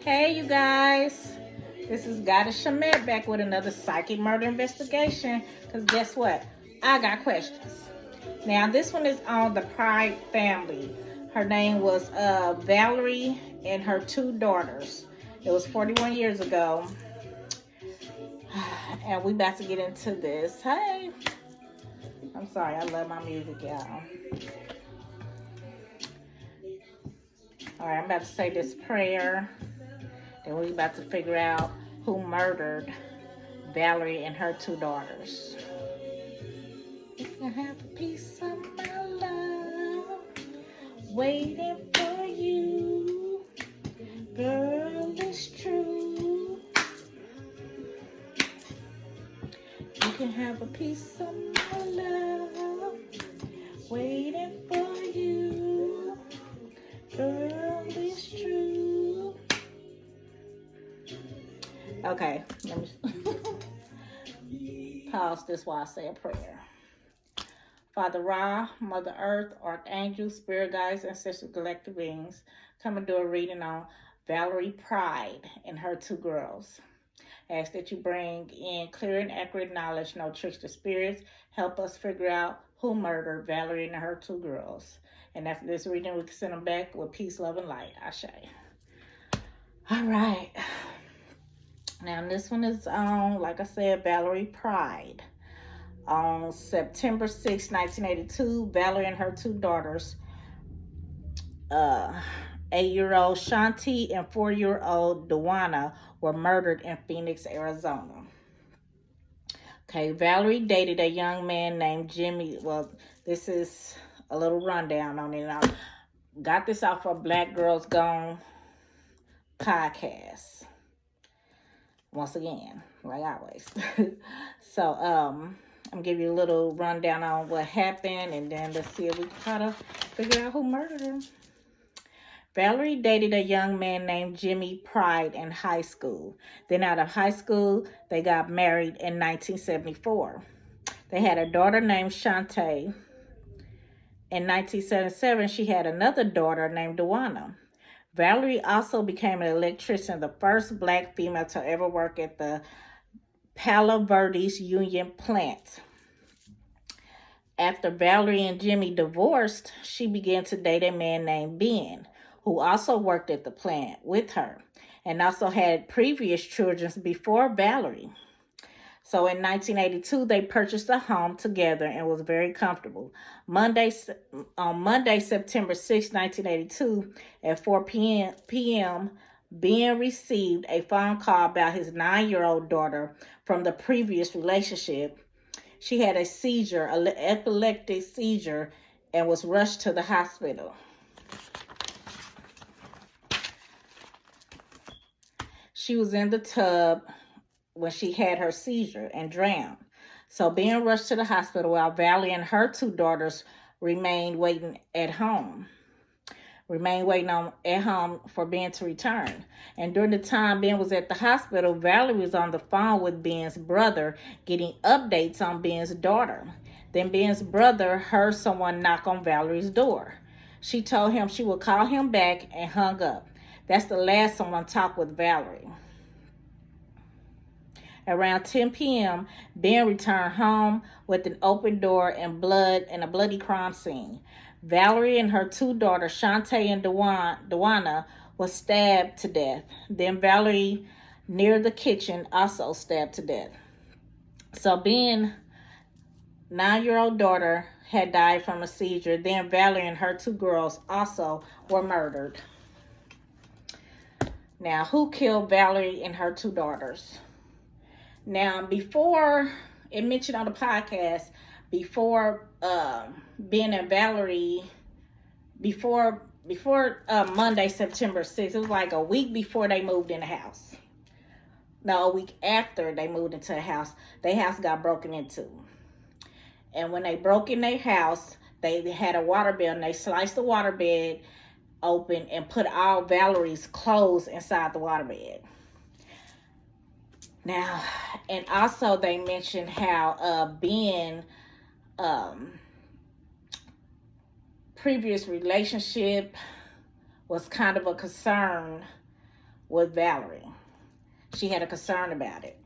Hey, you guys. This is Goddess Shamet back with another psychic murder investigation. Because guess what? I got questions. Now, this one is on the Pride family. Her name was Valerie and her two daughters. It was 41 years ago. And we about to get into this. Hey. I'm sorry. I love my music, y'all. All right, I'm about to say this prayer. Then we about to figure out who murdered Valerie and her two daughters. If I have a piece of my love waiting for you, girl, it's true. You can have a piece of my love waiting for you, girl, it's true. Okay, let me pause this while I say a prayer. Father Ra, Mother Earth, Archangel, Spirit Guides, Ancestral Collective Beings, come and do a reading on Valerie Pride and her two girls. Ask that you bring in clear and accurate knowledge, no tricks to spirits. Help us figure out who murdered Valerie and her two girls. And after this reading, we can send them back with peace, love, and light. Ashe. All right. Now, this one is on, like I said, Valerie Pride. On September 6, 1982, Valerie and her two daughters, 8-year-old Shanti and 4-year-old Dewana, were murdered in Phoenix, Arizona. Okay, Valerie dated a young man named Jimmy. Well, this is a little rundown on it. I got this off of Black Girls Gone podcast. Once again, like always. So, I'm gonna give you a little rundown on what happened, and then let's see if we can try to figure out who murdered her. Valerie dated a young man named Jimmy Pride in high school. Then out of high school, they got married in 1974. They had a daughter named Shantae. In 1977, she had another daughter named Dewana. Valerie also became an electrician, the first black female to ever work at the Palo Verdes Union plant. After Valerie and Jimmy divorced, she began to date a man named Ben, who also worked at the plant with her and also had previous children before Valerie. So in 1982, they purchased a home together and was very comfortable. On Monday, September 6, 1982, at 4 p.m., Ben received a phone call about his 9-year-old daughter from the previous relationship. She had a seizure, an epileptic seizure, and was rushed to the hospital. She was in the tub when she had her seizure and drowned. So Ben rushed to the hospital while Valerie and her two daughters remained waiting at home for Ben to return. And during the time Ben was at the hospital, Valerie was on the phone with Ben's brother getting updates on Ben's daughter. Then Ben's brother heard someone knock on Valerie's door. She told him she would call him back and hung up. That's the last someone talked with Valerie. Around 10 p.m., Ben returned home with an open door and blood and a bloody crime scene. Valerie and her two daughters, Shantae and Dewana, was stabbed to death. Then Valerie, near the kitchen, also stabbed to death. So Ben's 9-year-old daughter had died from a seizure. Then Valerie and her two girls also were murdered. Now, who killed Valerie and her two daughters? Now, before it mentioned on the podcast, before Ben and Valerie, before Monday, September 6th, it was like a week before they moved in the house. No, a week after they moved into the house got broken into. And when they broke in their house, they had a waterbed, and they sliced the waterbed open and put all Valerie's clothes inside the waterbed. Now, and also they mentioned how Ben previous relationship was kind of a concern with Valerie. She had a concern about it.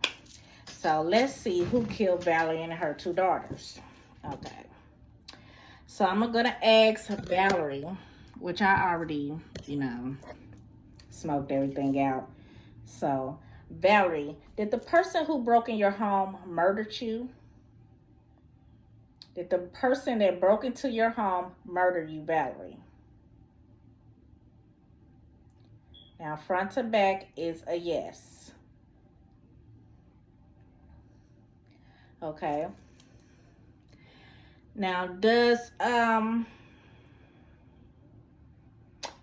So let's see who killed Valerie and her 2 daughters. Okay. So I'm going to ask Valerie, which I already, smoked everything out. So, Valerie, did the person who broke in your home murdered you? Did the person that broke into your home murder you, Valerie? Now, front to back is a yes. Okay. Now, does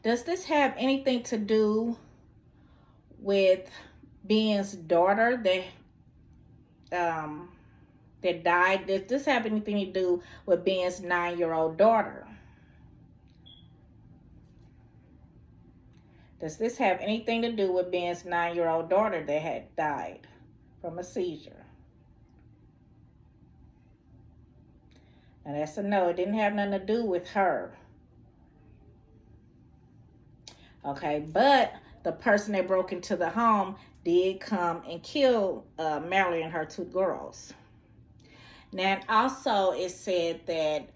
this have anything to do with Ben's daughter that died? Does this have anything to do with Ben's 9-year-old daughter? Does this have anything to do with Ben's 9-year-old daughter that had died from a seizure? And that's a no. It didn't have nothing to do with her. Okay, but the person that broke into the home did come and kill Mallory and her 2 girls. Now, also it said that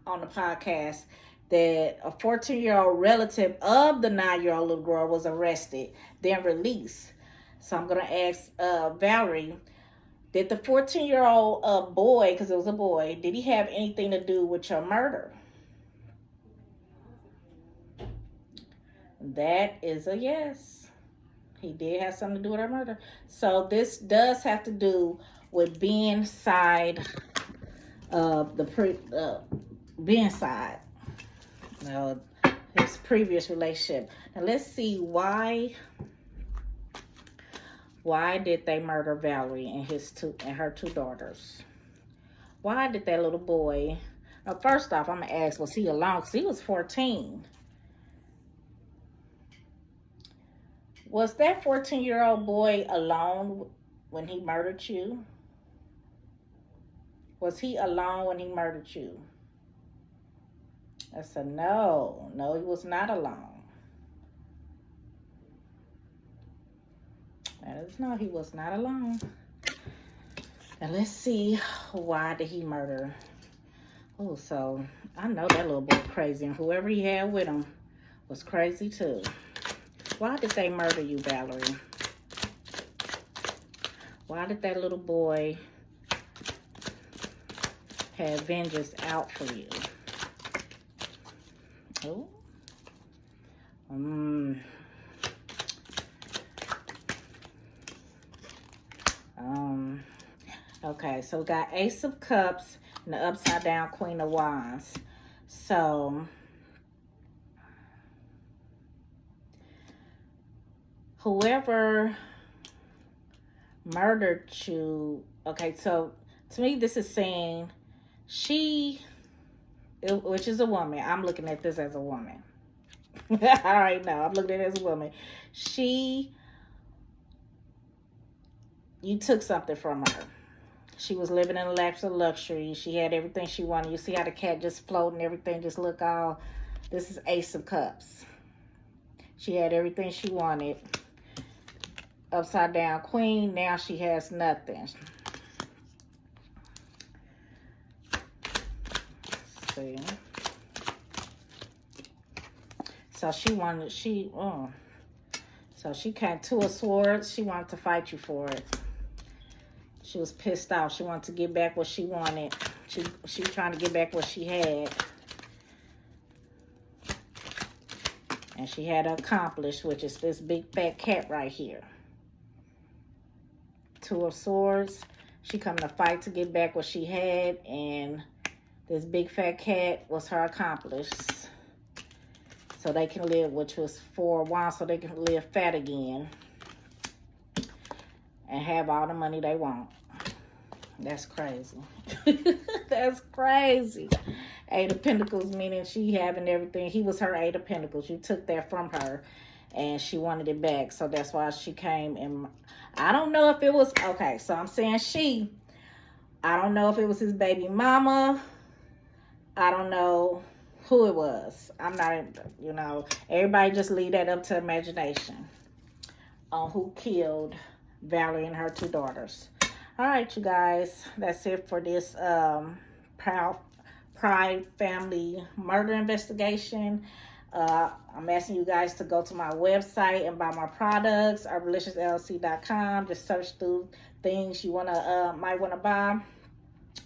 on the podcast that a 14-year-old relative of the 9-year-old little girl was arrested, then released. So I'm going to ask Valerie, did the 14-year-old boy, because it was a boy, did he have anything to do with your murder? That is a yes. He did have something to do with her murder. So this does have to do with Ben's side of Ben's side. His previous relationship. Now let's see why did they murder Valerie and her 2 daughters? Why did that little boy? Now, first off, I'm gonna ask, was he alone? Because he was 14. Was that 14-year-old boy alone when he murdered you? Was he alone when he murdered you? That's a no. No, he was not alone. That is no, he was not alone. Now let's see, why did he murder? Oh, so I know that little boy crazy, and whoever he had with him was crazy too. Why did they murder you, Valerie? Why did that little boy have vengeance out for you? Oh. Okay, so we got Ace of Cups and the upside down Queen of Wands. So whoever murdered you, okay, so to me this is saying which is a woman. I'm looking at this as a woman. All right, now I'm looking at it as a woman. You took something from her. She was living in a life of luxury. She had everything she wanted. You see how the cat just floating, everything just look all. This is Ace of Cups. She had everything she wanted. Upside down Queen. Now she has nothing. Let's see. So so she came 2 of Swords. She wanted to fight you for it. She was pissed off. She wanted to get back what she wanted. She was trying to get back what she had. And she had accomplished, which is this big fat cat right here. 2 of Swords. She come to fight to get back what she had. And this big fat cat was her accomplice. So they can live, which was 4 of Wands, so they can live fat again. And have all the money they want. That's crazy. That's crazy. 8 of Pentacles, meaning she having everything. He was her 8 of Pentacles. You took that from her. And she wanted it back. So that's why she came. And I don't know if it was... Okay, so I'm saying she. I don't know if it was his baby mama. I don't know who it was. I'm not... everybody just leave that up to imagination. on who killed Valerie and her 2 daughters. All right, you guys, that's it for this Pride family murder investigation. I'm asking you guys to go to my website and buy my products, herbaliciouslc.com. Just search through things you might wanna buy.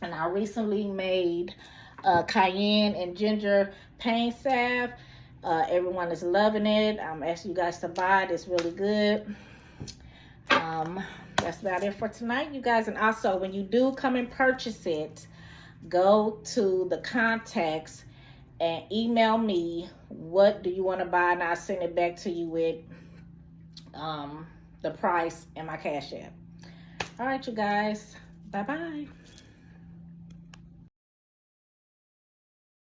And I recently made cayenne and ginger pain salve. Everyone is loving it. I'm asking you guys to buy it. It's really good. That's about it for tonight, you guys. And also, when you do come and purchase it, go to the contacts and email me what do you want to buy, and I'll send it back to you with the price and my Cash App. All right, you guys. Bye-bye.